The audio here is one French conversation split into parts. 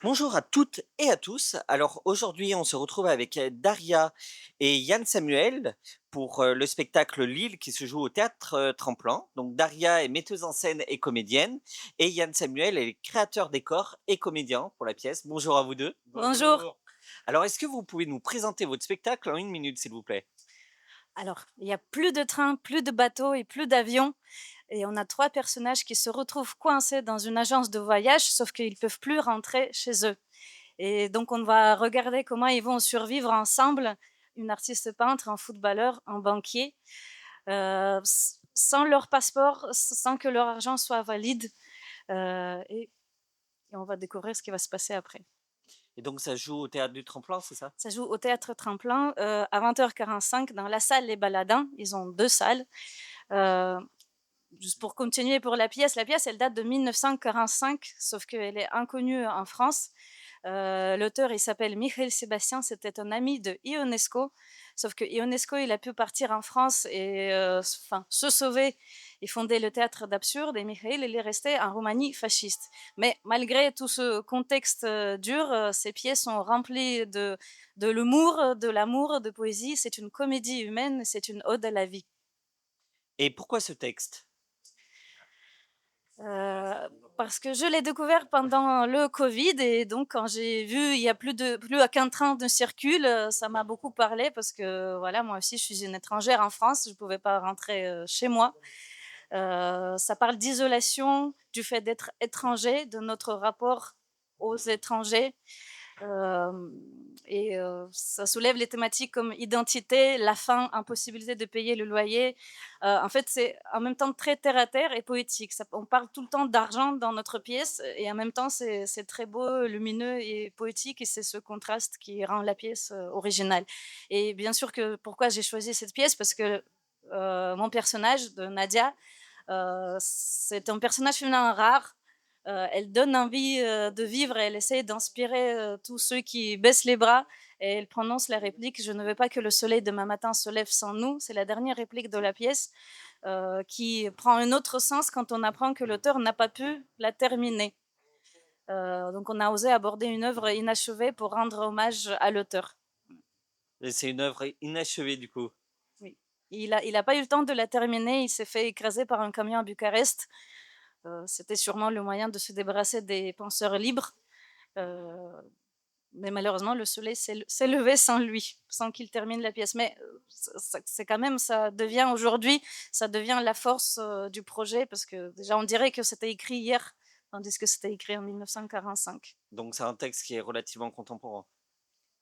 Bonjour à toutes et à tous. Alors aujourd'hui, on se retrouve avec Daria et Yann Samuel pour le spectacle Lille qui se joue au théâtre Tremplin. Donc Daria est metteuse en scène et comédienne et Yann Samuel est créateur décor et comédien pour la pièce. Bonjour à vous deux. Bonjour. Bonjour. Alors est-ce que vous pouvez nous présenter votre spectacle en 1 minute, s'il vous plaît? Alors, il y a plus de trains, plus de bateaux et plus d'avions et on a 3 personnages qui se retrouvent coincés dans une agence de voyage, sauf qu'ils peuvent plus rentrer chez eux et donc on va regarder comment ils vont survivre ensemble, une artiste peintre, un footballeur, un banquier, s sans leur passeport, sans que leur argent soit valide, et on va découvrir ce qui va se passer après. Et donc ça se joue au théâtre du Tremplin, c'est ça? Ça joue au Théâtre Tremplin, à 20h45 dans la salle Les Baladins. Ils ont 2 salles, heu juste pour continuer pour la pièce, elle date de 1945, sauf qu'elle est inconnue en France. L'auteur, il s'appelle Michael Sébastien, c'était un ami de Ionesco, sauf que Ionesco, il a pu partir en France et enfin, se sauver et fonder le théâtre d'absurde et Michael, il est resté en Roumanie fasciste. Mais malgré tout ce contexte dur, ces pièces sont remplies de l'humour, de l'amour, de poésie. C'est une comédie humaine, c'est une ode à la vie. Et pourquoi ce texte? Parce que je l'ai découvert pendant le covid et donc quand j'ai vu il y a plus aucun train ne circule, ça m'a beaucoup parlé parce que voilà, moi aussi je suis une étrangère en France, je ne pouvais pas rentrer, chez moi. Ça parle d'isolation, du fait d'être étranger, de notre rapport aux étrangers. Hem et ça soulève les thématiques comme identité, la faim, impossibilité de payer le loyer. En fait, c'est en même temps très terre à terre et poétique. Ça on parle tout le temps d'argent dans notre pièce et en même temps, c'est très beau, lumineux et poétique et c'est ce contraste qui rend la pièce, originale et bien sûr que pourquoi j'ai choisi cette pièce? Parce que, mon personnage de Nadia, c'est un personnage féminin rare. Elle donne envie, de vivre et elle essaie d'inspirer, tous ceux qui baissent les bras et elle prononce la réplique: «Je ne veux pas que le soleil demain matin se lève sans nous». C'est la dernière réplique de la pièce, qui prend un autre sens quand on apprend que l'auteur n'a pas pu la terminer. Donc on a osé aborder une œuvre inachevée pour rendre hommage à l'auteur. Et c'est une œuvre inachevée du coup. Oui. Il a pas eu le temps de la terminer, il s'est fait écraser par un camion à Bucarest. C'était sûrement le moyen de se débarrasser des penseurs libres, heu, mais malheureusement le soleil s'est levé sans lui, sans qu'il termine la pièce. Mais, c'est quand même ça devient aujourd'hui, ça devient la force, du projet parce que déjà on dirait que c'était écrit hier, tandis que c'était écrit en 1945. Donc c'est un texte qui est relativement contemporain.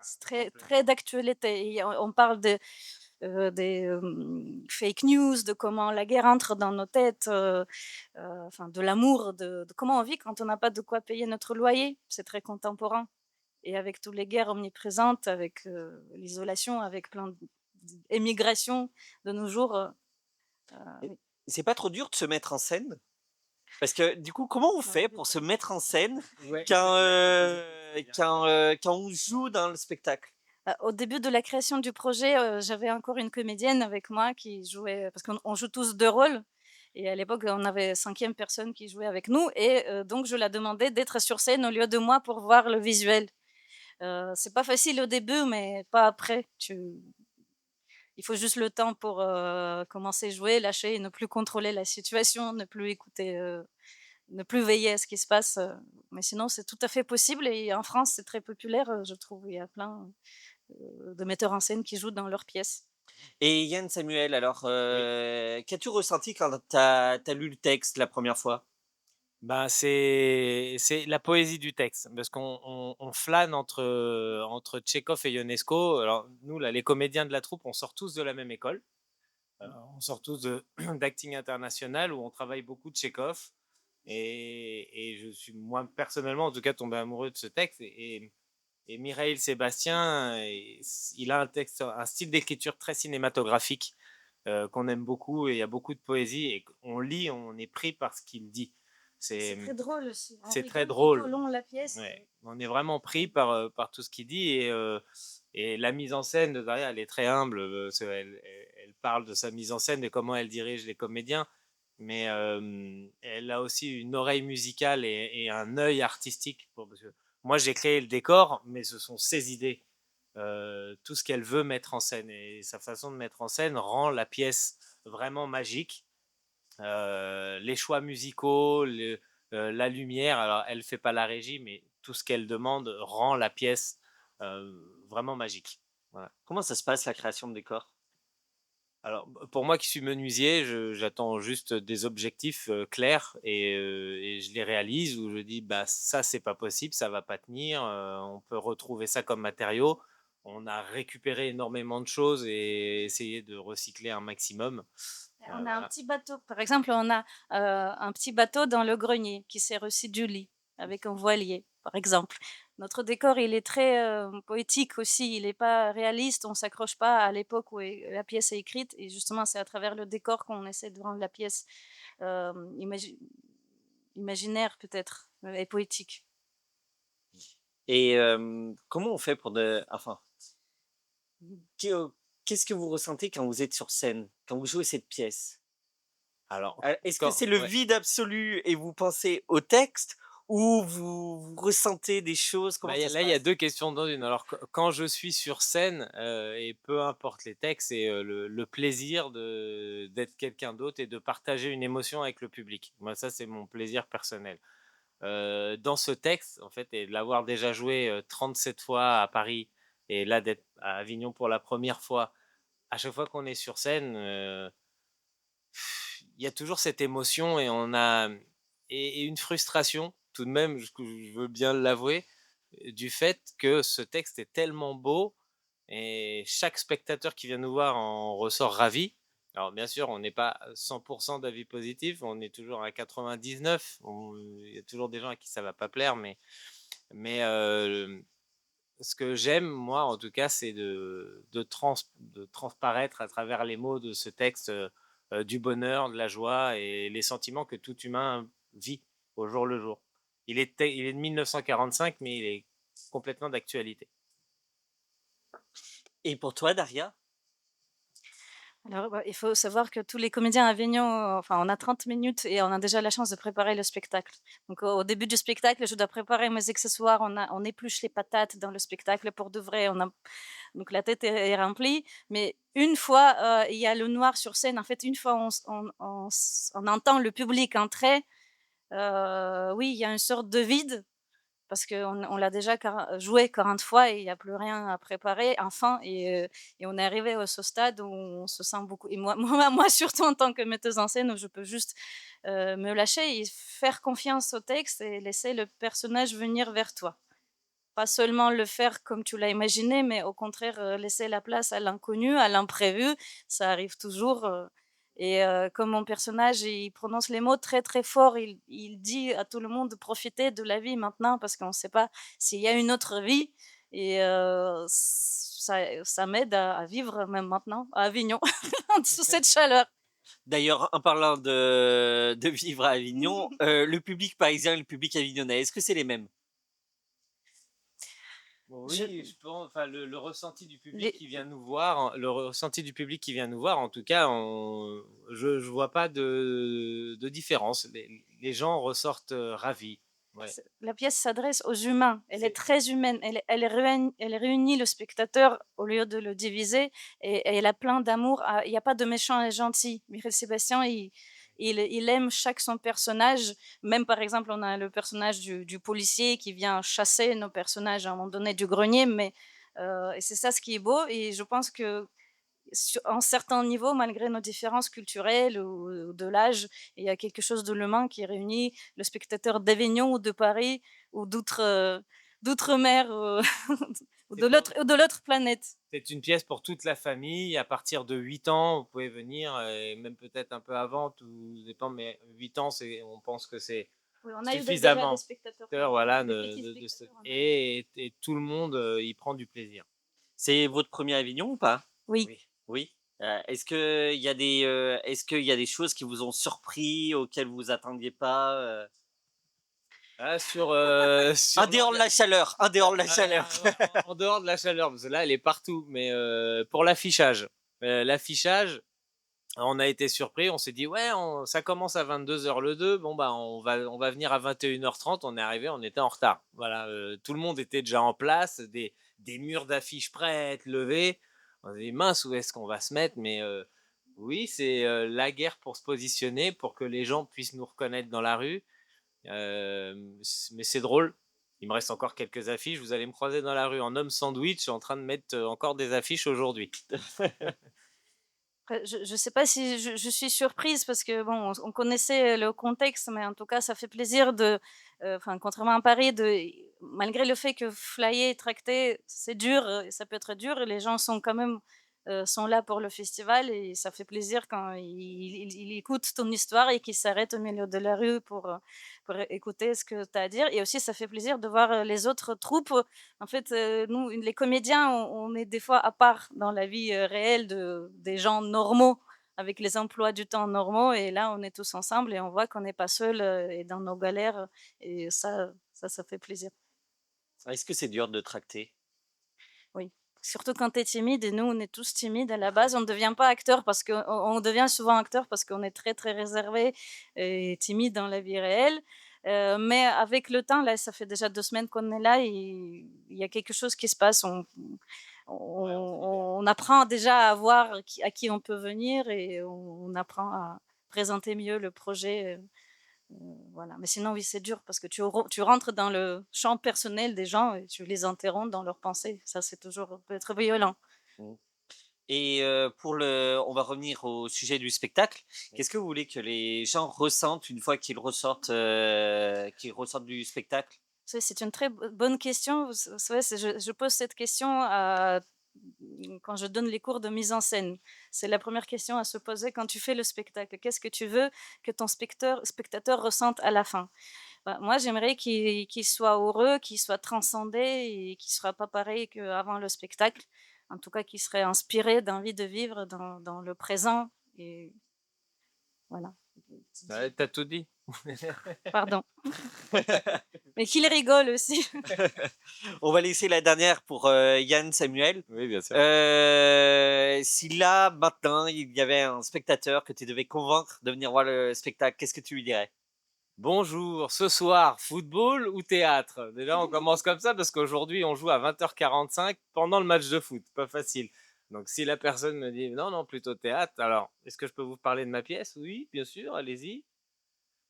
C'est très très d'actualité et on parle des, fake news, de comment la guerre entre dans nos têtes, enfin de l'amour, de comment on vit quand on n'a pas de quoi payer notre loyer. C'est très contemporain et avec toutes les guerres omniprésentes, avec, l'isolation, avec plein d'émigration de nos jours, Et oui. c'est pas trop dur de se mettre en scène? Parce que du coup, comment on fait pour se mettre en scène Ouais. quand on joue dans le spectacle? Au début de la création du projet, j'avais encore une comédienne avec moi qui jouait parce qu'on joue tous 2 rôles et à l'époque, on avait 5e personne qui jouait avec nous et donc je la demandais d'être sur scène au lieu de moi pour voir le visuel. C'est pas facile au début, mais pas après. Il faut juste le temps pour, commencer à jouer, lâcher et ne plus contrôler la situation, ne plus écouter, ne plus veiller à ce qui se passe, mais sinon c'est tout à fait possible et en France, c'est très populaire, je trouve. Il y a plein de metteurs en scène qui jouent dans leurs pièces. Et Yann Samuel, alors, Oui. qu'as-tu ressenti quand tu as lu le texte la première fois? Ben, c'est la poésie du texte parce qu'on flâne entre Tchekhov et Ionesco. Alors nous, là, les comédiens de la troupe, on sort tous de la même école. On sort tous de d'acting international où on travaille beaucoup de Tchekhov et je suis moi personnellement en tout cas tombé amoureux de ce texte et Mireille Sébastien, il a un style d'écriture très cinématographique, qu'on aime beaucoup et il y a beaucoup de poésie et on lit, on est pris par ce qu'il dit. C'est C'est, très drôle aussi. On c'est très rigole tout au drôle. long de la pièce. Ouais. On est vraiment pris par tout ce qu'il dit et la mise en scène de Daria, elle est très humble. Elle parle de sa mise en scène, de comment elle dirige les comédiens, mais elle a aussi une oreille musicale et un œil artistique. Parce que moi, j'ai créé le décor, mais ce sont ses idées. Tout ce qu'elle veut mettre en scène. Et sa façon de mettre en scène rend la pièce vraiment magique. Les choix musicaux, la lumière, alors elle fait pas la régie, mais tout ce qu'elle demande rend la pièce vraiment magique. Voilà. Comment ça se passe la création de décors? Alors, pour moi qui suis menuisier, j'attends juste des objectifs clairs et je les réalise où je dis bah ça c'est pas possible, ça va pas tenir, on peut retrouver ça comme matériau. On a récupéré énormément de choses et essayé de recycler un maximum. On a un Voilà. petit bateau. Par exemple, on a un petit bateau dans le grenier qui sert aussi du lit avec un voilier, par exemple. Notre décor, il est très poétique aussi. Il n'est pas réaliste. On s'accroche pas à l'époque où la pièce est écrite. Et justement, c'est à travers le décor qu'on essaie de rendre la pièce euh, imagi- imaginaire peut-être et poétique. Et comment on fait pour enfin, que- qu'est-ce que vous ressentez quand vous êtes sur scène, quand vous jouez cette pièce? Alors, Est-ce que c'est le ouais. vide absolu et vous pensez au texte ou vous ressentez des choses? Comment Bah, ça se là, il y a passe? 2 questions dans une. Alors, quand je suis sur scène, et peu importe les textes, c'est, le plaisir d'être quelqu'un d'autre et de partager une émotion avec le public. Moi, ça, c'est mon plaisir personnel. Dans ce texte, en fait, et de l'avoir déjà joué, 37 fois à Paris et là, d'être à Avignon pour la première fois, à chaque fois qu'on est sur scène, il y a toujours cette émotion et on a et une frustration tout de même, je veux bien l'avouer, du fait que ce texte est tellement beau et chaque spectateur qui vient nous voir en ressort ravi. Alors bien sûr, on n'est pas à 100 d'avis positifs, on est toujours à 99, il y a toujours des gens à qui ça va pas plaire, mais ce que j'aime, moi, en tout cas, c'est de transparaître à travers les mots de ce texte du bonheur, de la joie et les sentiments que tout humain vit au jour le jour. Il est de 1945, mais il est complètement d'actualité. Et pour toi, Daria? Alors, bah, il faut savoir que tous les comédiens à Avignon, enfin, on a 30 minutes et on a déjà la chance de préparer le spectacle. Donc, au début du spectacle, je dois préparer mes accessoires. On épluche les patates dans le spectacle pour de vrai. Donc, la tête est remplie. Mais une fois, il y a le noir sur scène. En fait, une fois, on entend le public entrer. Oui, il y a une sorte de vide parce qu'on l'a déjà joué 40 fois et il n'y a plus rien à préparer enfin et on est arrivé à ce stade où on se sent beaucoup et moi moi surtout en tant que metteuse en scène où je peux juste, me lâcher et faire confiance au texte et laisser le personnage venir vers toi. Pas seulement le faire comme tu l'as imaginé, mais au contraire, laisser la place à l'inconnu, à l'imprévu. Ça arrive toujours, comme mon personnage, il prononce les mots très, très fort. Il dit à tout le monde de profiter de la vie maintenant parce qu'on ne sait pas s'il y a une autre vie et ça m'aide à vivre même maintenant à Avignon sous cette chaleur. D'ailleurs, en parlant de vivre à Avignon, le public parisien et le public avignonnais, est-ce que c'est les mêmes? Je Oui, je pense, enfin, le ressenti du public les qui vient nous voir, le ressenti du public qui vient nous voir, en tout cas, je vois pas de différence. Les gens ressortent ravis. Ouais. La pièce s'adresse aux humains, elle est C'est très humaine, elle réunit le spectateur au lieu de le diviser et elle a plein d'amour. Il n'y a pas de méchant et gentil. Michael Sébastien, il aime chaque son personnage. Même par exemple, on a le personnage du policier qui vient chasser nos personnages à un moment donné du grenier, mais et c'est ça ce qui est beau. Et je pense que en certains niveaux, malgré nos différences culturelles ou de l'âge, il y a quelque chose de l'humain qui réunit le spectateur d'Avignon ou de Paris ou d'outre-mer ou c'est pour- de l'autre planète. c'est une pièce pour toute la famille. À partir de 8 ans, vous pouvez venir, et même peut-être un peu avant, tout dépend, mais 8 ans, on pense que c'est Oui, on a eu déjà des suffisamment. spectateurs, Voilà, des petits spectateurs. et tout le monde y prend du plaisir. C'est votre premier Avignon ou pas? Oui. Oui. Oui. Est-ce qu'il y a des choses qui vous ont surpris, auxquelles vous attendiez pas? Ah, En sur dehors de la chaleur, en dehors de la chaleur. en dehors de la chaleur, parce que là, elle est partout, mais pour l'affichage. L'affichage, On a été surpris, on s'est dit: «Ouais, ça commence à 22h le 2, bon, bah, on va venir à 21h30». On est arrivé, on était en retard. Voilà, tout le monde était déjà en place, des murs d'affiches prêts à être levés. On s'est dit: «Mince, où est-ce qu'on va se mettre?» Mais oui, c'est, la guerre pour se positionner, pour que les gens puissent nous reconnaître dans la rue. Mais c'est drôle. Il me reste encore quelques affiches. Vous allez me croiser dans la rue en homme sandwich en train de mettre, encore des affiches aujourd'hui. Après, je sais pas si je suis surprise parce que bon, on connaissait le contexte, mais en tout cas, ça fait plaisir de, enfin, contrairement à Paris, malgré le fait que flyer, tracter, c'est dur, ça peut être dur, les gens sont quand même, sont là pour le festival et ça fait plaisir quand ils écoutent ton histoire et qu'ils s'arrêtent au milieu de la rue pour écouter ce que tu as à dire et aussi ça fait plaisir de voir, les autres troupes. En fait, nous, les comédiens, on est des fois à part dans la vie, réelle des gens normaux, avec les emplois du temps normaux et là, on est tous ensemble et on voit qu'on n'est pas seuls, et dans nos galères, et ça fait plaisir. Est-ce que c'est dur de tracter? Oui. Surtout quand tu es timide et nous, on est tous timides à la base. On ne devient pas acteur parce qu'on devient souvent acteur parce qu'on est très, très réservé et timide dans la vie réelle. Mais avec le temps, là, ça fait déjà 2 semaines qu'on est là et il y a quelque chose qui se passe. Ouais, on se libère. On apprend déjà à voir à qui on peut venir et on apprend à présenter mieux le projet, voilà. Mais sinon, oui, c'est dur parce que tu rentres dans le champ personnel des gens et tu les interromps dans leurs pensées. Ça, c'est toujours peut être violent. Mmh. Et on va revenir au sujet du spectacle. Oui. Qu'est-ce que vous voulez que les gens ressentent une fois qu'ils ressortent du spectacle? C'est une très bonne question. Vous savez, je pose cette question quand je donne les cours de mise en scène. C'est la première question à se poser quand tu fais le spectacle. Qu'est-ce que tu veux que ton spectateur ressente à la fin? Bah, moi, j'aimerais qu'il soit heureux, qu'il soit transcendé et qu'il ne soit pas pareil qu'avant le spectacle. En tout cas, qu'il serait inspiré d'envie de vivre dans le présent et voilà. Ouais, tu tout dit. Pardon. Mais qu'il rigole aussi. On va laisser la dernière pour Yann Samuel. Oui, bien sûr. Si là, maintenant, il y avait un spectateur que tu devais convaincre de venir voir le spectacle, qu'est-ce que tu lui dirais? Bonjour, ce soir, football ou théâtre? Déjà, on commence comme ça parce qu'aujourd'hui, on joue à 20h45 pendant le match de foot. Pas facile. Donc, si la personne me dit non, non, plutôt théâtre, alors, est-ce que je peux vous parler de ma pièce? Oui, bien sûr, allez-y.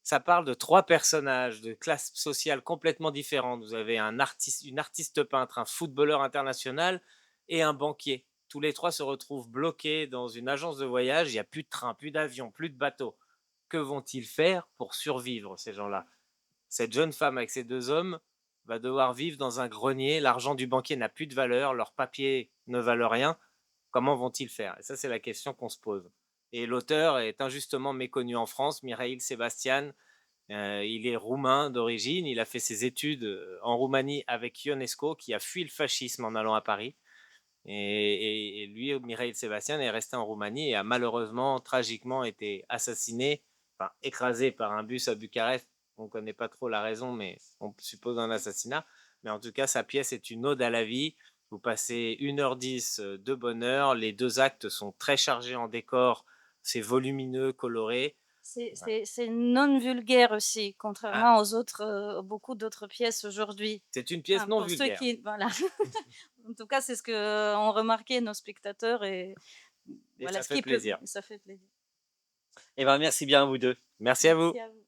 Ça parle de 3 personnages de classes sociales complètement différentes. Vous avez une artiste peintre, un footballeur international et un banquier. Tous les 3 se retrouvent bloqués dans une agence de voyage. Il n'y a plus de train, plus d'avion, plus de bateau. Que vont-ils faire pour survivre, ces gens-là? Cette jeune femme avec ces 2 hommes va devoir vivre dans un grenier. L'argent du banquier n'a plus de valeur, leurs papiers ne valent rien. Comment vont-ils faire? Et ça, c'est la question qu'on se pose. Et l'auteur est injustement méconnu en France, Mireille Sebastian. Il est roumain d'origine, il a fait ses études en Roumanie avec Ionesco, qui a fui le fascisme en allant à Paris. Et lui, Mireille Sebastian, est resté en Roumanie et a malheureusement, tragiquement été assassiné, enfin écrasé par un bus à Bucarest. On ne connaît pas trop la raison, mais on suppose un assassinat. Mais en tout cas, sa pièce est une ode à la vie. Vous passez 1h10 de bonheur. Les 2 actes sont très chargés en décor. C'est volumineux, coloré. C'est non vulgaire aussi, Ah, contrairement aux autres, beaucoup d'autres pièces aujourd'hui. c'est une pièce Enfin, non pour ceux vulgaire. qui voilà. En tout cas, c'est ce qu'ont remarqué nos spectateurs et Et voilà ça ce fait qui peut plaisir. ça fait plaisir. Eh ben, merci bien à vous deux. Merci à vous. Merci à vous.